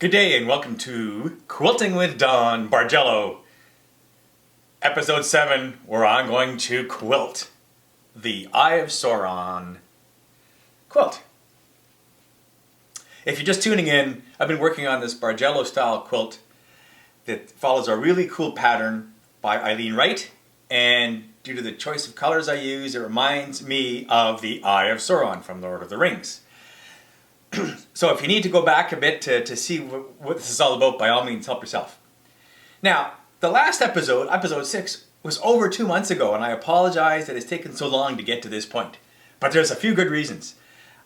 Good day and welcome to Quilting with Don Bargello, episode 7, where I'm going to quilt the Eye of Sauron quilt. If you're just tuning in, I've been working on this Bargello style quilt that follows a really cool pattern by Eileen Wright, and due to the choice of colors I use, it reminds me of the Eye of Sauron from Lord of the Rings. So if you need to go back a bit to see what this is all about, by all means, help yourself. Now, the last episode, episode 6, was over 2 months ago, and I apologize that it's taken so long to get to this point. But there's a few good reasons.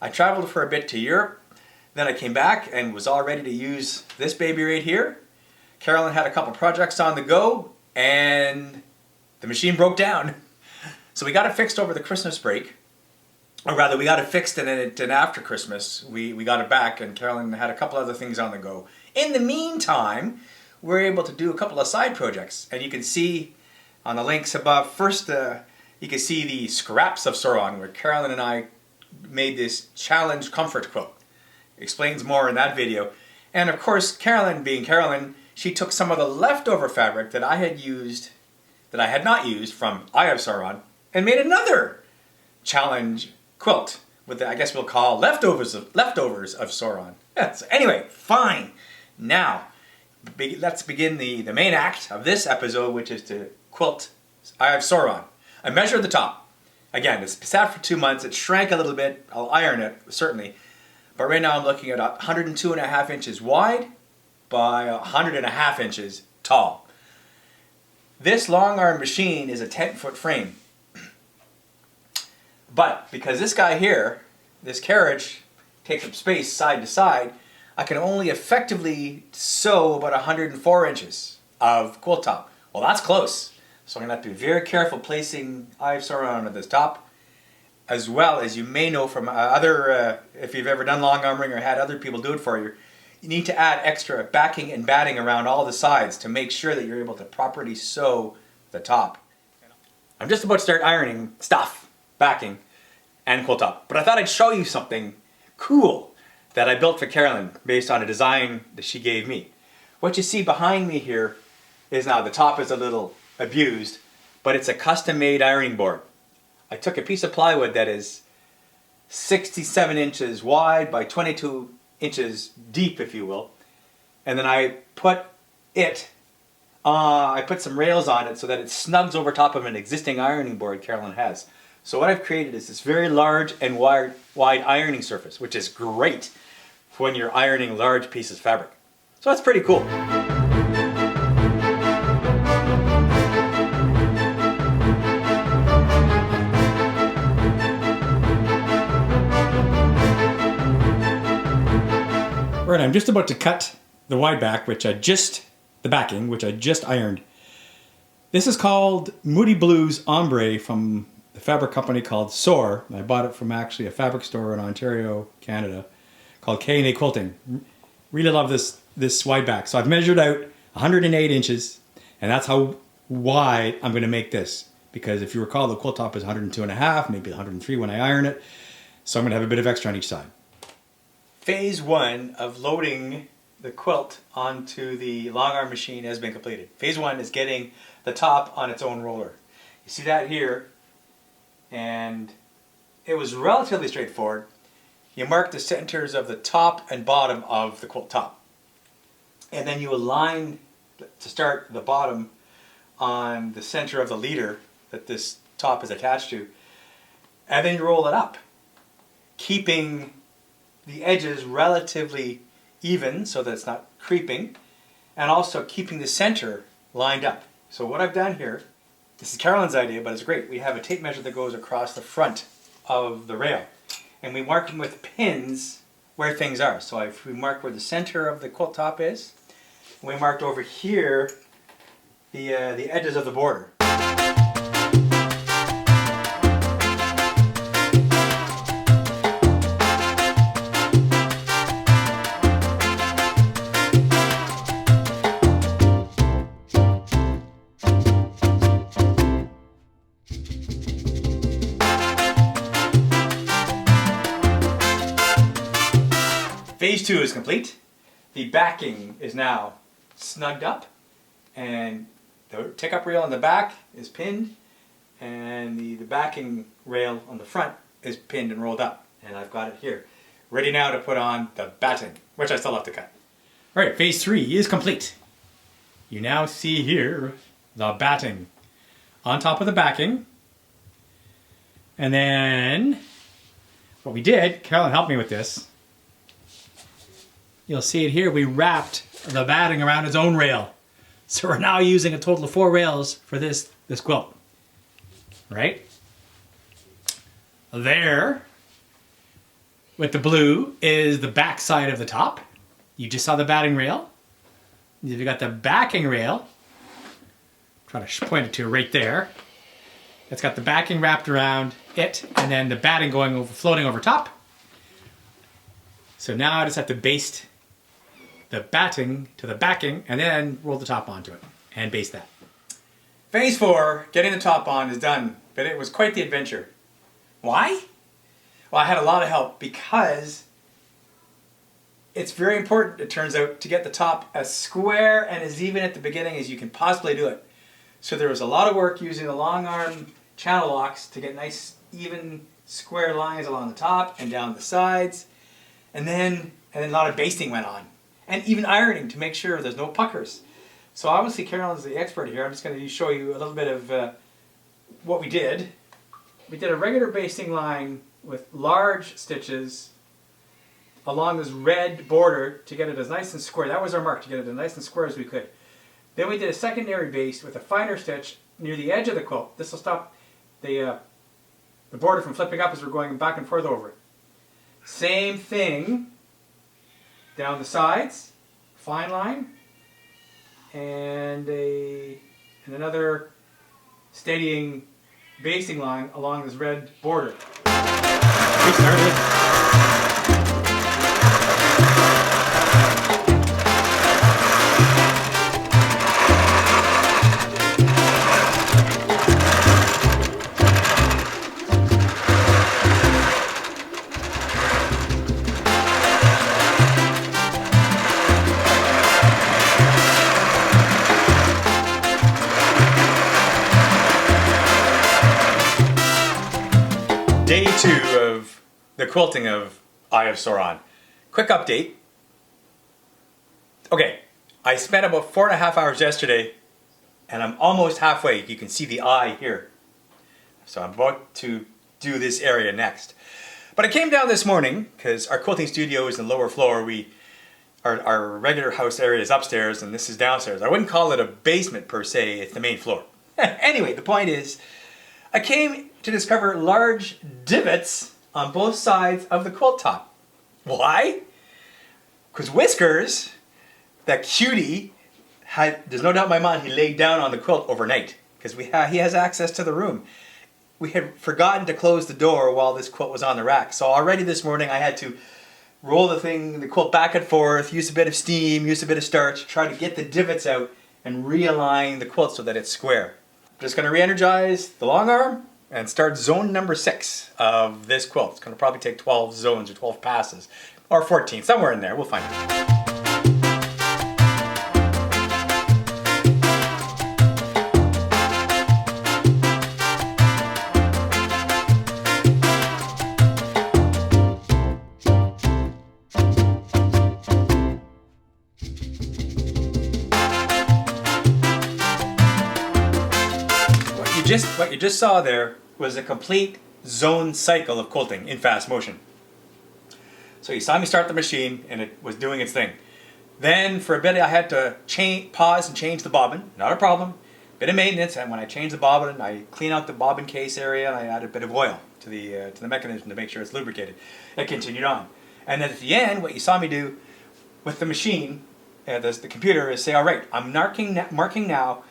I traveled for a bit to Europe, then I came back and was all ready to use this baby right here. Carolyn had a couple projects on the go, and the machine broke down. So we got it fixed over the Christmas break. Or rather, we got it fixed, and then after Christmas, we got it back, and Carolyn had a couple other things on the go. In the meantime, we're able to do a couple of side projects, and you can see on the links above, first you can see the Scraps of Sauron, where Carolyn and I made this challenge comfort quilt. Explains more in that video. And of course, Carolyn being Carolyn, she took some of the leftover fabric that I had not used from Eye of Sauron, and made another challenge quilt with I guess we'll call leftovers of Sauron. Yeah, so anyway, fine. Now, let's begin the main act of this episode, which is to quilt Eye of Sauron. I measured the top. Again, it's sat for 2 months. It shrank a little bit. I'll iron it, certainly. But right now I'm looking at 102.5 inches wide by 100.5 inches tall. This long arm machine is a 10-foot frame. But because this guy here, this carriage, takes up space side to side, I can only effectively sew about 104 inches of quilt top. Well, that's close. So I'm going to have to be very careful placing Eye of Sauron at this top. As well as you may know from other, if you've ever done long arming or had other people do it for you, you need to add extra backing and batting around all the sides to make sure that you're able to properly sew the top. I'm just about to start ironing stuff, backing, and quilt top. But I thought I'd show you something cool that I built for Carolyn based on a design that she gave me. What you see behind me here is, now the top is a little abused, but it's a custom-made ironing board. I took a piece of plywood that is 67 inches wide by 22 inches deep, if you will, and then I put some rails on it so that it snugs over top of an existing ironing board Carolyn has. So what I've created is this very large and wide ironing surface, which is great for when you're ironing large pieces of fabric. So that's pretty cool. Right, I'm just about to cut the wide back, the backing, which I just ironed. This is called Moody Blues Ombre from the fabric company called Soar. I bought it from actually a fabric store in Ontario, Canada, called K&A Quilting. Really love this wide back. So I've measured out 108 inches, and that's how wide I'm going to make this. Because if you recall, the quilt top is 102.5, maybe 103 when I iron it. So I'm going to have a bit of extra on each side. Phase 1 of loading the quilt onto the long arm machine has been completed. Phase 1 is getting the top on its own roller. You see that here, and it was relatively straightforward. You mark the centers of the top and bottom of the quilt top, and then you align to start the bottom on the center of the leader that this top is attached to, and then you roll it up, keeping the edges relatively even so that it's not creeping, and also keeping the center lined up. So what I've done here, this is Carolyn's idea, but it's great. We have a tape measure that goes across the front of the rail, and we mark them with pins where things are. So we mark where the center of the quilt top is, and we marked over here the edges of the border. Phase 2 is complete. the backing is now snugged up, and the tick-up rail on the back is pinned, and the backing rail on the front is pinned and rolled up. And I've got it here, ready now to put on the batting, which I still have to cut. All right, phase 3 is complete. You now see here the batting on top of the backing. And then what we did, Carolyn helped me with this. You'll see it here, we wrapped the batting around its own rail. So we're now using a total of 4 rails for this quilt. Right? There, with the blue, is the back side of the top. You just saw the batting rail. You've got the backing rail. I'm trying to point it to right there. It's got the backing wrapped around it, and then the batting floating over top. So now I just have to baste the batting to the backing, and then roll the top onto it, and baste that. Phase 4, getting the top on, is done, but it was quite the adventure. Why? Well, I had a lot of help because it's very important, it turns out, to get the top as square and as even at the beginning as you can possibly do it. So there was a lot of work using the long arm channel locks to get nice, even, square lines along the top and down the sides. And then a lot of basting went on. And even ironing to make sure there's no puckers. So obviously Carolyn's the expert here. I'm just going to show you a little bit of what we did. We did a regular basting line with large stitches along this red border to get it as nice and square. That was our mark, to get it as nice and square as we could. Then we did a secondary baste with a finer stitch near the edge of the quilt. This will stop the border from flipping up as we're going back and forth over it. Same thing down the sides, fine line, and another steadying basting line along this red border. We started. Day 2 of the quilting of Eye of Sauron. Quick update. Okay, I spent about 4.5 hours yesterday and I'm almost halfway. You can see the eye here. So I'm about to do this area next. But I came down this morning because our quilting studio is in the lower floor. Our regular house area is upstairs and this is downstairs. I wouldn't call it a basement per se, it's the main floor. Anyway, the point is, I came to discover large divots on both sides of the quilt top. Why? Because Whiskers, that cutie, there's no doubt in my mind he laid down on the quilt overnight because he has access to the room. We had forgotten to close the door while this quilt was on the rack. So already this morning I had to roll the quilt back and forth, use a bit of steam, use a bit of starch, try to get the divots out and realign the quilt so that it's square. I'm just going to re-energize the long arm and start zone number 6 of this quilt. It's going to probably take 12 zones or 12 passes, or 14, somewhere in there, we'll find it. What you just saw there was a complete zone cycle of quilting in fast motion. So you saw me start the machine and it was doing its thing. Then for a bit I had to pause and change the bobbin, not a problem. Bit of maintenance, and when I change the bobbin, I clean out the bobbin case area and I add a bit of oil to the mechanism to make sure it's lubricated. It continued on. And then at the end, what you saw me do with the machine, the computer, is say, all right, I'm marking now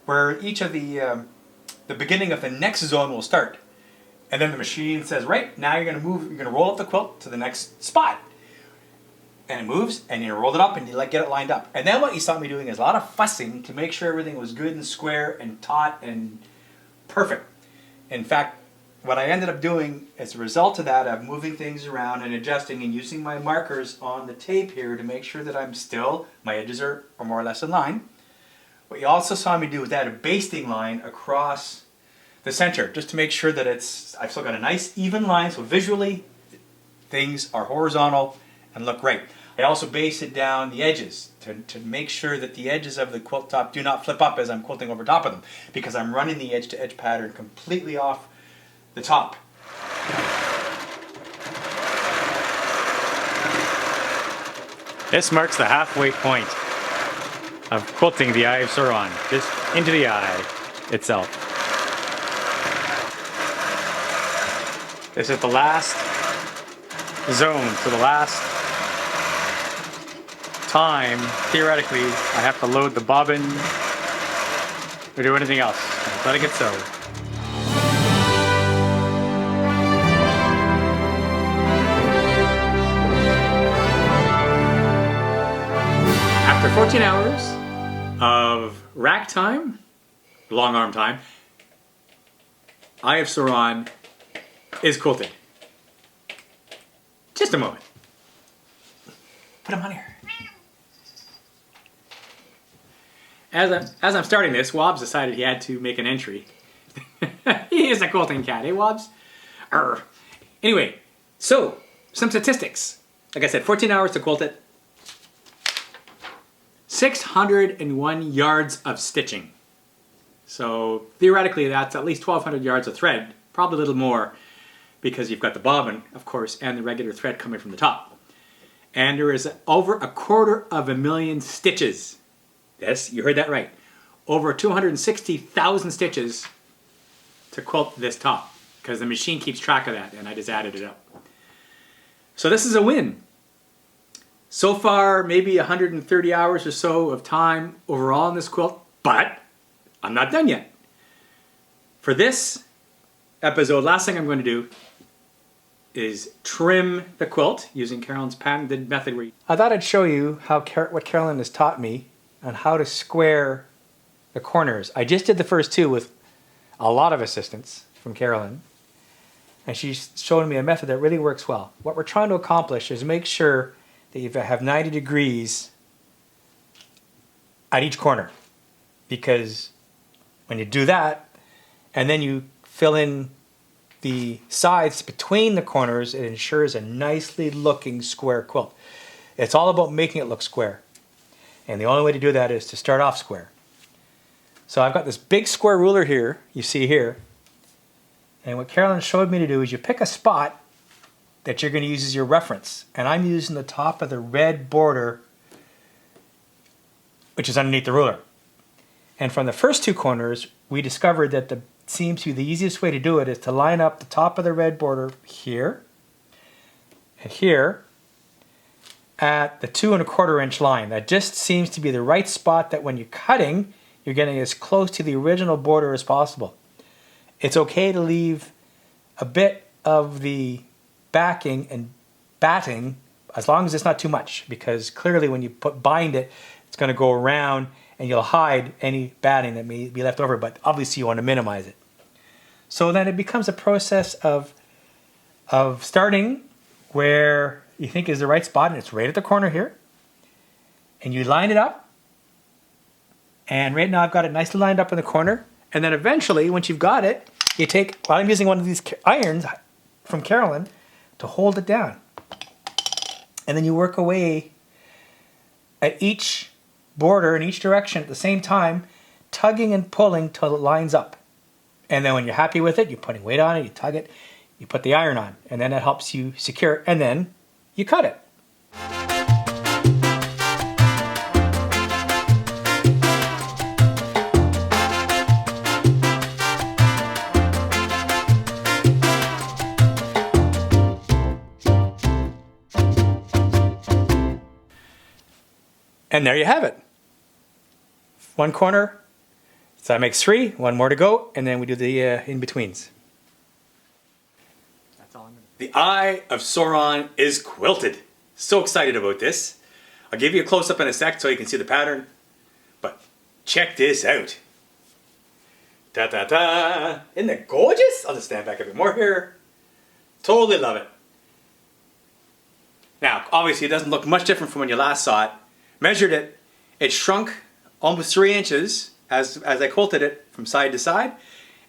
where each of the beginning of the next zone will start. And then the machine says, right, now you're going to roll up the quilt to the next spot. And it moves, and you roll it up, and you get it lined up. And then what you saw me doing is a lot of fussing to make sure everything was good and square and taut and perfect. In fact, what I ended up doing as a result of that, of moving things around and adjusting and using my markers on the tape here to make sure that my edges are more or less in line. What you also saw me do is add a basting line across the center, just to make sure that I've still got a nice even line, so visually things are horizontal and look great. I also basted down the edges to make sure that the edges of the quilt top do not flip up as I'm quilting over top of them, because I'm running the edge to edge pattern completely off the top. This marks the halfway point of quilting the Eye of Sauron, just into the eye itself. This is the last zone, so the last time, theoretically, I have to load the bobbin or do anything else. Let it get sewed. After 14 hours of rack time, long arm time, Eye of Sauron is quilted. Just a moment. Put them on here. As I'm starting this, Wobbs decided he had to make an entry. He is a quilting cat, eh, Wobbs? Anyway, so, some statistics. Like I said, 14 hours to quilt it. 601 yards of stitching. So, theoretically, that's at least 1,200 yards of thread. Probably a little more, because you've got the bobbin, of course, and the regular thread coming from the top. And there is over 250,000 stitches. Yes, you heard that right. Over 260,000 stitches to quilt this top, because the machine keeps track of that, and I just added it up. So this is a win. So far, maybe 130 hours or so of time overall in this quilt, but I'm not done yet. For this episode, last thing I'm going to do is trim the quilt using Carolyn's patented method. I thought I'd show you what Carolyn has taught me on how to square the corners. I just did the first two with a lot of assistance from Carolyn, and she's showing me a method that really works well. What we're trying to accomplish is make sure that you have 90 degrees at each corner, because when you do that and then you fill in the sides between the corners, it ensures a nicely looking square quilt. It's all about making it look square. And the only way to do that is to start off square. So I've got this big square ruler here, you see here. And what Carolyn showed me to do is you pick a spot that you're going to use as your reference. And I'm using the top of the red border, which is underneath the ruler. And from the first two corners, we discovered that seems to be the easiest way to do it is to line up the top of the red border here and here at the 2 1/4 inch line. That just seems to be the right spot, that when you're cutting, you're getting as close to the original border as possible. It's okay to leave a bit of the backing and batting, as long as it's not too much, because clearly when you bind it, it's going to go around and you'll hide any batting that may be left over, but obviously you want to minimize it. So then it becomes a process of starting where you think is the right spot, and it's right at the corner here, and you line it up, and right now I've got it nicely lined up in the corner, and then eventually, once you've got it, you take, well, I'm using one of these irons from Carolyn to hold it down, and then you work away at each border in each direction at the same time, tugging and pulling till it lines up. And then when you're happy with it, you're putting weight on it, you tug it, you put the iron on, and then that helps you secure it, and then you cut it. And there you have it. One corner, so that makes 3, one more to go, and then we do the in-betweens. That's all I'm gonna do. The Eye of Sauron is quilted. So excited about this. I'll give you a close-up in a sec so you can see the pattern, but check this out. Ta-ta-ta! Isn't it gorgeous? I'll just stand back a bit more here. Totally love it. Now, obviously it doesn't look much different from when you last saw it. Measured it. It shrunk almost 3 inches as I quilted it from side to side,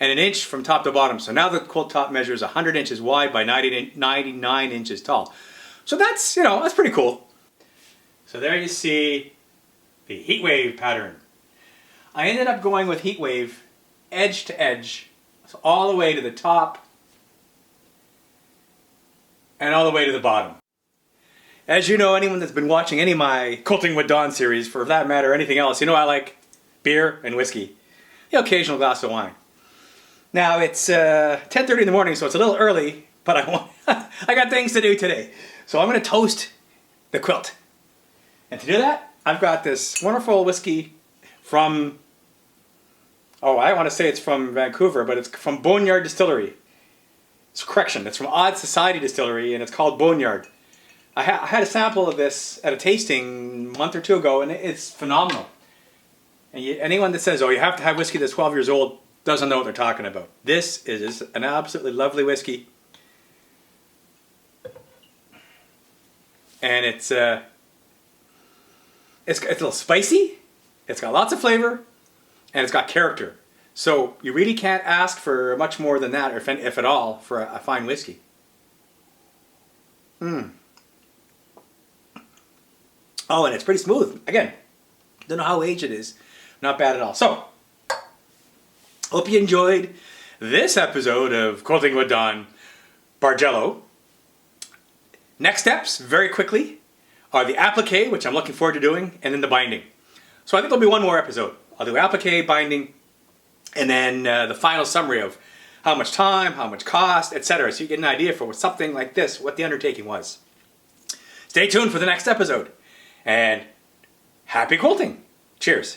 and 1 inch from top to bottom. So now the quilt top measures 100 inches wide by 99 inches tall. So that's, that's pretty cool. So there you see the heat wave pattern. I ended up going with heat wave edge to edge, so all the way to the top and all the way to the bottom. As you know, anyone that's been watching any of my Quilting with Dawn series, for that matter, or anything else, I like beer and whiskey. The occasional glass of wine. Now it's 10:30 in the morning, so it's a little early, but I got things to do today. So I'm going to toast the quilt. And to do that, I've got this wonderful whiskey from, I want to say it's from Vancouver, but it's from Boneyard Distillery. It's from Odd Society Distillery, and it's called Boneyard. I had a sample of this at a tasting a month or two ago, and it's phenomenal. And anyone that says, you have to have whiskey that's 12 years old doesn't know what they're talking about. This is an absolutely lovely whiskey. And it's a little spicy, it's got lots of flavor, and it's got character. So you really can't ask for much more than that, or if at all, for a fine whiskey. Oh, and it's pretty smooth. Again, don't know how aged it is. Not bad at all. So, hope you enjoyed this episode of Quilting with Dawn Bargello. Next steps, very quickly, are the applique, which I'm looking forward to doing, and then the binding. So I think there'll be one more episode. I'll do applique, binding, and then the final summary of how much time, how much cost, etc. So you get an idea for something like this, what the undertaking was. Stay tuned for the next episode. And happy quilting. Cheers.